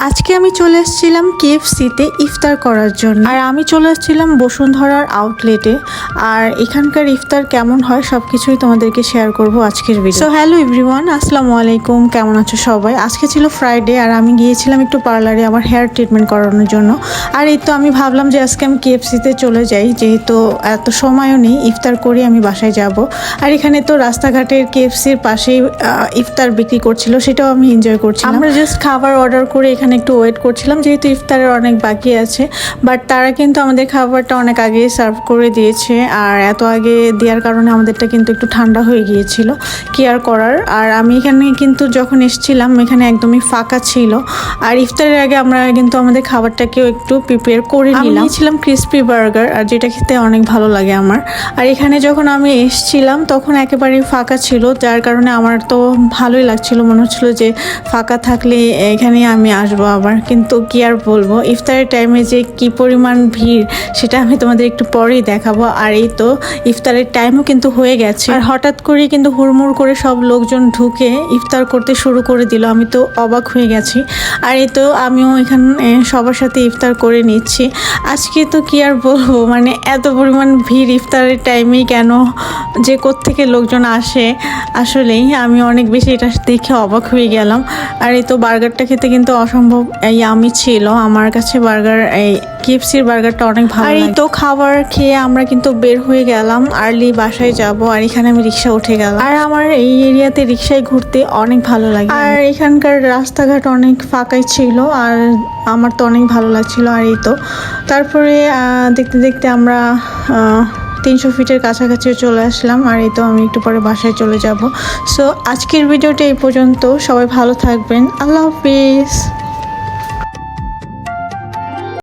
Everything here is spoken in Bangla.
আজকে আমি চলে এসেছিলাম কেএফসিতে ইফতার করার জন্য। আর আমি চলে এসেছিলাম বসুন্ধরার আউটলেটে। আর এখানকার ইফতার কেমন হয় সব কিছুই তোমাদেরকে শেয়ার করব আজকের ভিডিও। সো হ্যালো এভরিওয়ান, আসসালামু আলাইকুম, কেমন আছো সবাই? আজকে ছিল ফ্রাইডে আর আমি গিয়েছিলাম একটু পার্লারে আমার হেয়ার ট্রিটমেন্ট করানোর জন্য। আর এই তো আমি ভাবলাম যে আজকে আমি কেএফসিতে চলে যাই, যেহেতু এত সময়ও নেই, ইফতার করে আমি বাসায় যাব। আর এখানে তো রাস্তাঘাটের কেএফসির পাশেই ইফতার বিক্রি করছিল, সেটাও আমি এনজয় করছিলাম। আমরা জাস্ট খাবার অর্ডার করে এখানে একটু ওয়েট করছিলাম, যেহেতু ইফতারের অনেক বাকি আছে। বাট তারা কিন্তু আমাদের খাবারটা অনেক আগে সার্ভ করে দিয়েছে। আর এত আগে দেওয়ার কারণে আমাদেরটা কিন্তু একটু ঠান্ডা হয়ে গিয়েছিল, কি আর করার। আর আমি এখানে কিন্তু যখন এসেছিলাম এখানে একদমই ফাঁকা ছিল। আর ইফতারের আগে আমরা কিন্তু আমাদের খাবারটাকেও একটু প্রিপেয়ার করে নিলাম। ছিলাম ক্রিসপি বার্গার, আর যেটা খেতে অনেক ভালো লাগে আমার। আর এখানে যখন আমি এসেছিলাম তখন একেবারেই ফাঁকা ছিল, যার কারণে আমার তো ভালোই লাগছিল, মনে হচ্ছিল যে ফাঁকা থাকলে এখানে আমি আসবো আবার। কিন্তু কি আর বলবো, ইফতারের টাইমে যে কি পরিমাণ ভিড় সেটা আমি তোমাদের একটু পরেই দেখাবো। আর এই তো ইফতারের টাইমও কিন্তু হয়ে গেছে, আর হঠাৎ করে কিন্তু হুড়মুড় করে সব লোকজন ঢুকে ইফতার করতে শুরু করে দিল। আমি তো অবাক হয়ে গেছি। আর এই তো আমিও এখানে সবার সাথে ইফতার করে নিচ্ছি। আজকে তো কি আর বলবো, মানে এত পরিমাণ ভিড় ইফতারের টাইমেই কেন যে কোত্থেকে লোকজন আসে, আসলেই আমি অনেক বেশি এটা দেখে অবাক হয়ে গেলাম। আর এই তো বার্গারটা খেতে কিন্তু অসম্ভব ইয়ামি ছিল আমার কাছে। বার্গার এই কেএফসির বার্গারটা অনেক ভালো। আর এই তো খাবার খেয়ে আমরা কিন্তু বের হয়ে গেলাম, আর্লি বাসায় যাব। আর এখানে আমি রিক্সা উঠে গেলাম। আর আমার এই এরিয়াতে রিক্সায় ঘুরতে অনেক ভালো লাগে। আর এখানকার রাস্তাঘাট অনেক ফাঁকাই ছিল, আর আমার তো অনেক ভালো লাগছিল। আর এই তো তারপরে দেখতে দেখতে আমরা 300 ফিটের কাছাকাছিও চলে আসলাম। আর এই তো আমি একটু পরে বাসায় চলে যাব। সো আজকের ভিডিওটা এই পর্যন্ত। সবাই ভালো থাকবেন, আল্লাহ হাফিজ।